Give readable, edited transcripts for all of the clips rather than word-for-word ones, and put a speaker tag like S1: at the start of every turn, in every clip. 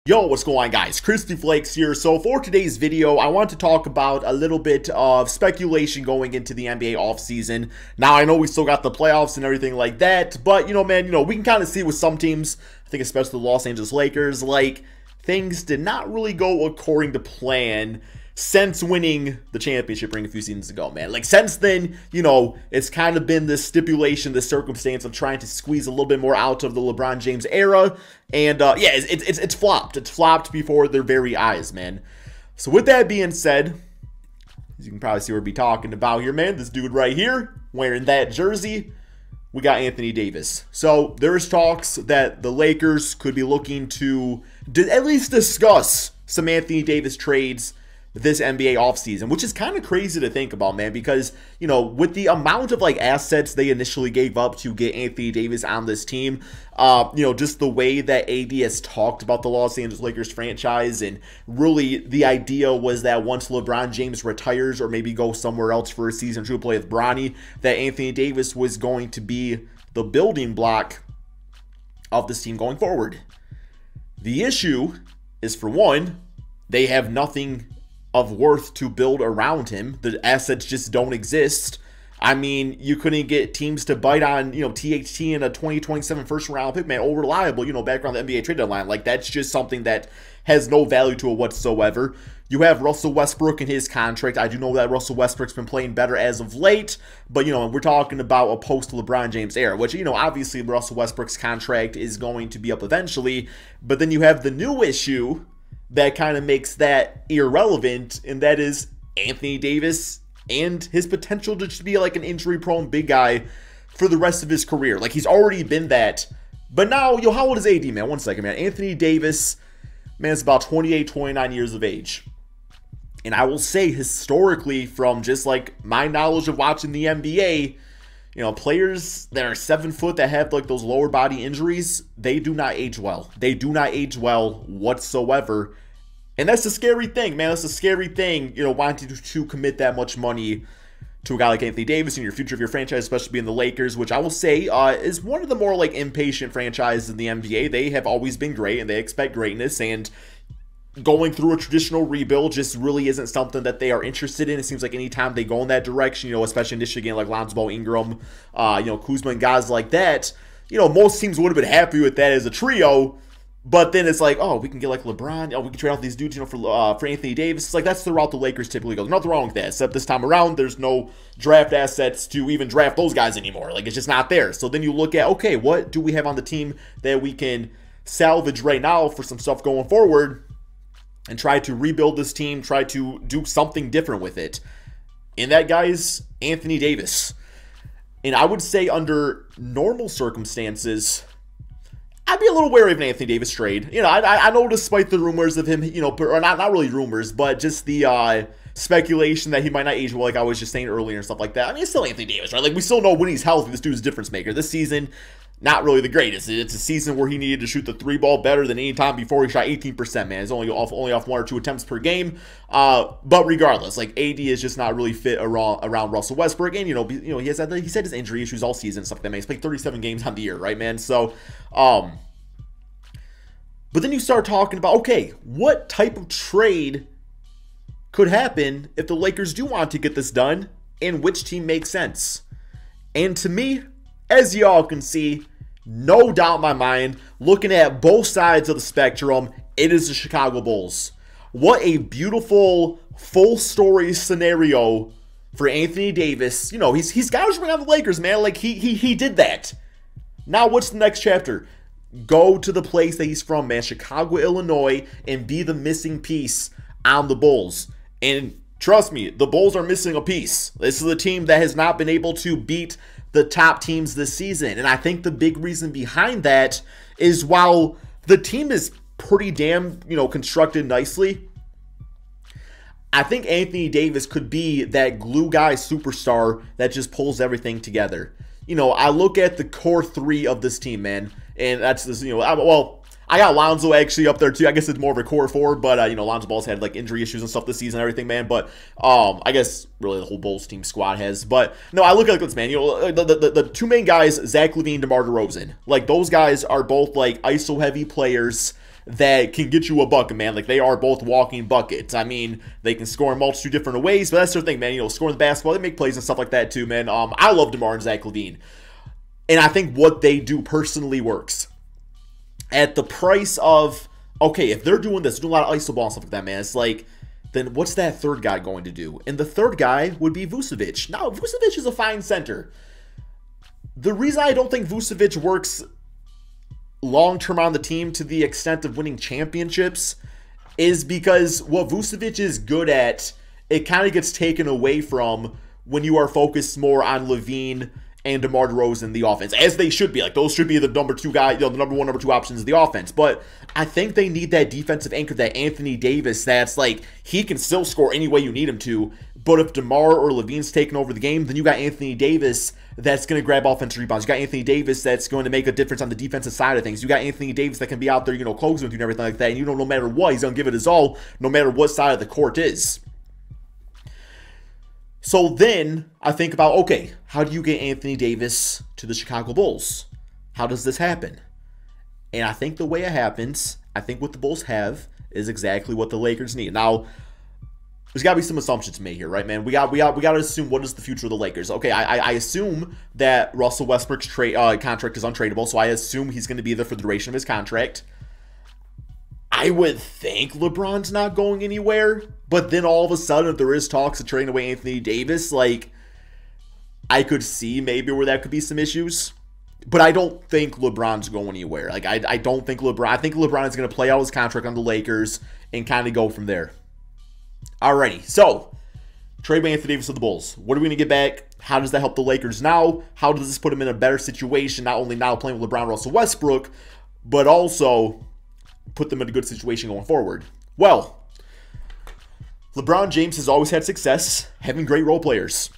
S1: Yo, what's going on, guys? Crispy Flakes here. So for today's video, I want to talk about a little bit of speculation going into the NBA offseason. Now, I know we still got the playoffs and everything like that, but, we can kind of see with some teams, I think especially the Los Angeles Lakers, like, things did not really go according to plan since winning the championship ring a few seasons ago, man. Like, since then, it's kind of been this stipulation, this circumstance of trying to squeeze a little bit more out of the LeBron James era. And, yeah, it's flopped. It's flopped before their very eyes, man. So with that being said, as you can probably see what we're talking about here, man, this dude right here, wearing that jersey, we got Anthony Davis. So there's talks that the Lakers could be looking to at least discuss some Anthony Davis trades this NBA offseason, which is kind of crazy to think about, man, because, with the amount of, like, assets they initially gave up to get Anthony Davis on this team, just the way that AD has talked about the Los Angeles Lakers franchise, and really the idea was that once LeBron James retires or maybe goes somewhere else for a season to play with Bronny, that Anthony Davis was going to be the building block of this team going forward. The issue is, for one, they have nothing of worth to build around him. The assets just don't exist. I mean, you couldn't get teams to bite on, THT in a 2027 first round pick, man. All reliable, back around the NBA trade deadline. Like, that's just something that has no value to it whatsoever. You have Russell Westbrook in his contract. I do know that Russell Westbrook's been playing better as of late, but, we're talking about a post-LeBron James era, which, obviously Russell Westbrook's contract is going to be up eventually, but then you have the new issue that kind of makes that irrelevant, and that is Anthony Davis and his potential to just be like an injury-prone big guy for the rest of his career. Like, he's already been that. But now, how old is AD, man? One second, man. Anthony Davis, man, is about 28, 29 years of age. And I will say, historically, from just like my knowledge of watching the NBA, players that are 7 foot that have like those lower body injuries, they do not age well. They do not age well whatsoever. And that's a scary thing, man. That's a scary thing, wanting to commit that much money to a guy like Anthony Davis in your future of your franchise, especially being the Lakers, which I will say is one of the more like impatient franchises in the NBA. They have always been great and they expect greatness, and going through a traditional rebuild just really isn't something that they are interested in. It seems like anytime they go in that direction, especially in Michigan, like Lonzo Ball, Ingram, Kuzma, and guys like that, most teams would have been happy with that as a trio. But then it's like, oh, we can get like LeBron. Oh, we can trade out these dudes, for Anthony Davis. It's like, that's the route the Lakers typically go. There's nothing wrong with that, except this time around, there's no draft assets to even draft those guys anymore. Like, it's just not there. So then you look at, okay, what do we have on the team that we can salvage right now for some stuff going forward, and try to rebuild this team, try to do something different with it. And that guy's Anthony Davis. And I would say under normal circumstances, I'd be a little wary of an Anthony Davis trade. I know despite the rumors of him, or not really rumors, but just the speculation that he might not age well, like I was just saying earlier and stuff like that. I mean, it's still Anthony Davis, right? Like, we still know when he's healthy, this dude's a difference maker. This season, not really the greatest. It's a season where he needed to shoot the 3-ball better than any time before. He shot 18%, man. He's only off 1 or 2 attempts per game. But regardless, like, AD is just not really fit around Russell Westbrook. And, he had his injury issues all season and stuff like that, man. He's played 37 games on the year, right, man? So, but then you start talking about, okay, what type of trade could happen if the Lakers do want to get this done, and which team makes sense? And to me, as y'all can see, no doubt in my mind, looking at both sides of the spectrum, it is the Chicago Bulls. What a beautiful full story scenario for Anthony Davis. He's gouging around the Lakers, man. Like, he did that. Now what's the next chapter? Go to the place that he's from, man, Chicago, Illinois, and be the missing piece on the Bulls. And trust me, the Bulls are missing a piece. This is a team that has not been able to beat the top teams this season. And I think the big reason behind that is, while the team is pretty damn, constructed nicely, I think Anthony Davis could be that glue guy superstar that just pulls everything together. I look at the core 3 of this team, man, and that's this, I got Lonzo actually up there too. I guess it's more of a core 4, but Lonzo Ball's had like injury issues and stuff this season and everything, man. But I guess really the whole Bulls team squad has. But no, I look at this, man. The 2 main guys, Zach LaVine, DeMar DeRozan. Like, those guys are both like ISO heavy players that can get you a bucket, man. Like, they are both walking buckets. I mean, they can score in multitude different ways, but that's their thing, man. You know, scoring the basketball, they make plays and stuff like that too, man. I love DeMar and Zach LaVine. And I think what they do personally works. At the price of, okay, if they're doing this, doing a lot of iso ball and stuff like that, man, it's like, then what's that third guy going to do? And the third guy would be Vucevic. Now, Vucevic is a fine center. The reason I don't think Vucevic works long-term on the team to the extent of winning championships is because what Vucevic is good at, it kind of gets taken away from when you are focused more on LaVine and DeMar DeRozan, the offense, as they should be. Like, those should be the number two guy, you know, the number one, number two options of the offense. But I think they need that defensive anchor, that Anthony Davis, that's like, he can still score any way you need him to. But if DeMar or LaVine's taking over the game, then you got Anthony Davis that's going to grab offensive rebounds. You got Anthony Davis that's going to make a difference on the defensive side of things. You got Anthony Davis that can be out there, you know, closing with you and everything like that. And you know, no matter what, he's going to give it his all, no matter what side of the court is. So then I think about, okay, how do you get Anthony Davis to the Chicago Bulls? How does this happen? And I think the way it happens, I think what the Bulls have is exactly what the Lakers need. Now, there's got to be some assumptions made here, right, man? We got to assume what is the future of the Lakers. Okay, I assume that Russell Westbrook's contract is untradeable, so I assume he's going to be there for the duration of his contract. I would think LeBron's not going anywhere, but then all of a sudden, if there is talks of trading away Anthony Davis, like, I could see maybe where that could be some issues. But I don't think LeBron's going anywhere. Like, I don't think LeBron... I think LeBron is going to play out his contract on the Lakers and kind of go from there. Alrighty, so, trade by Anthony Davis to the Bulls. What are we going to get back? How does that help the Lakers now? How does this put them in a better situation, not only now playing with LeBron, Russell Westbrook, but also put them in a good situation going forward? Well, LeBron James has always had success having great role players.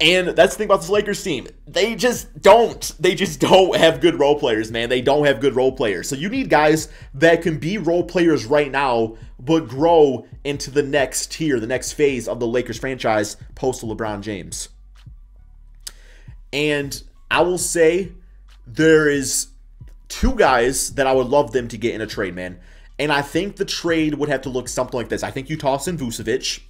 S1: And that's the thing about this Lakers team. They just don't. They just don't have good role players, man. They don't have good role players. So you need guys that can be role players right now, but grow into the next tier, the next phase of the Lakers franchise post LeBron James. And I will say there is two guys that I would love them to get in a trade, man. And I think the trade would have to look something like this. I think you toss in Vucevic,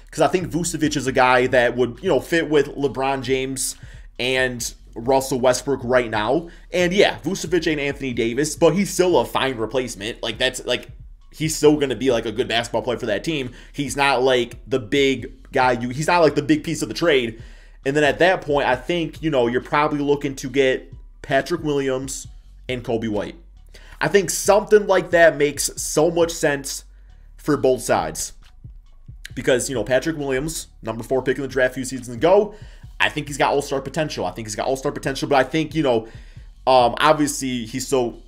S1: because I think Vucevic is a guy that would, you know, fit with LeBron James and Russell Westbrook right now. And yeah, Vucevic ain't Anthony Davis, but he's still a fine replacement. Like, that's like, he's still going to be like a good basketball player for that team. He's not like the big guy, he's not like the big piece of the trade. And then at that point, I think, you know, you're probably looking to get Patrick Williams and Coby White. I think something like that makes so much sense for both sides. Because, you know, Patrick Williams, number 4 pick in the draft a few seasons ago, I think he's got all-star potential. I think he's got all-star potential, but I think, you know, obviously he's still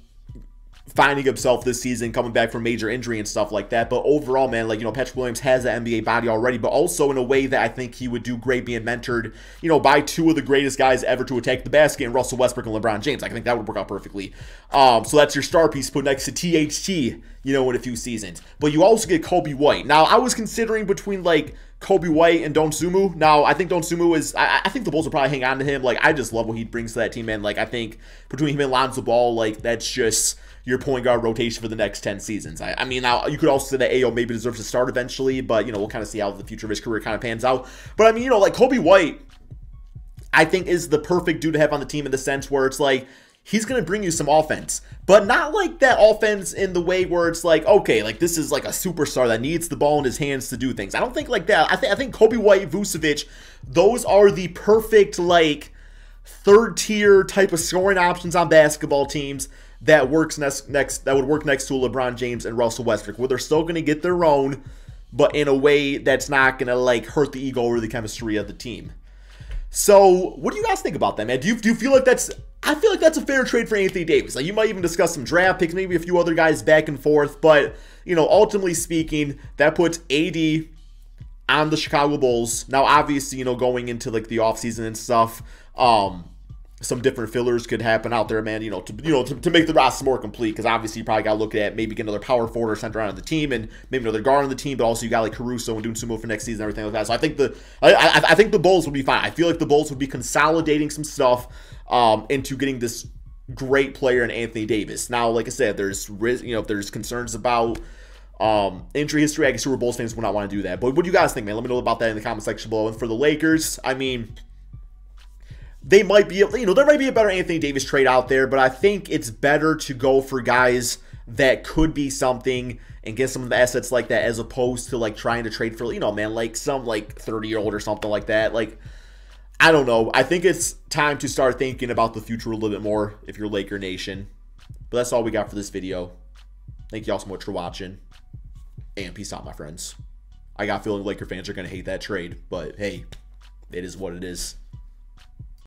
S1: finding himself this season, coming back from major injury and stuff like that. But overall, man, like, you know, Patrick Williams has that NBA body already, but also in a way that I think he would do great being mentored, you know, by two of the greatest guys ever to attack the basket, in Russell Westbrook and LeBron James. I think that would work out perfectly. So that's your star piece put next to THT, you know, in a few seasons. But you also get Coby White. Now, I was considering between, like, Coby White and Dosunmu. Now, I think Dosunmu is... I think the Bulls will probably hang on to him. Like, I just love what he brings to that team, man. Like, I think between him and Lonzo Ball, like, that's just your point guard rotation for the next 10 seasons. I mean, now, you could also say that Ayo maybe deserves to start eventually, but, you know, we'll kind of see how the future of his career kind of pans out. But, I mean, you know, like, Coby White, I think, is the perfect dude to have on the team in the sense where it's like, he's going to bring you some offense, but not like that offense in the way where it's like, okay, like this is like a superstar that needs the ball in his hands to do things. I don't think like that. I think Coby White, Vucevic, those are the perfect like third tier type of scoring options on basketball teams that works that would work next to LeBron James and Russell Westbrook, where they're still going to get their own, but in a way that's not going to like hurt the ego or the chemistry of the team. So, what do you guys think about that, man? Do you feel like that's... I feel like that's a fair trade for Anthony Davis. Like, you might even discuss some draft picks, maybe a few other guys back and forth, but, you know, ultimately speaking, that puts AD on the Chicago Bulls. Now, obviously, you know, going into, like, the offseason and stuff, some different fillers could happen out there, man, to make the roster more complete, because obviously you probably got to look at maybe get another power forward or center on the team, and maybe another guard on the team, but also you got like Caruso and Dosunmu for next season and everything like that. So I think I think the Bulls would be fine. I feel like the Bulls would be consolidating some stuff into getting this great player in Anthony Davis. Now, like I said, there's if there's concerns about injury history, I guess Super Bulls fans would not want to do that. But what do you guys think, man? Let me know about that in the comment section below. And for the Lakers, I mean, they might be, there might be a better Anthony Davis trade out there, but I think it's better to go for guys that could be something and get some of the assets like that, as opposed to like trying to trade for, man, like some like 30-year-old or something like that. Like, I don't know. I think it's time to start thinking about the future a little bit more if you're Laker Nation. But that's all we got for this video. Thank you all so much for watching. And peace out, my friends. I got a feeling Laker fans are going to hate that trade, but hey, it is what it is.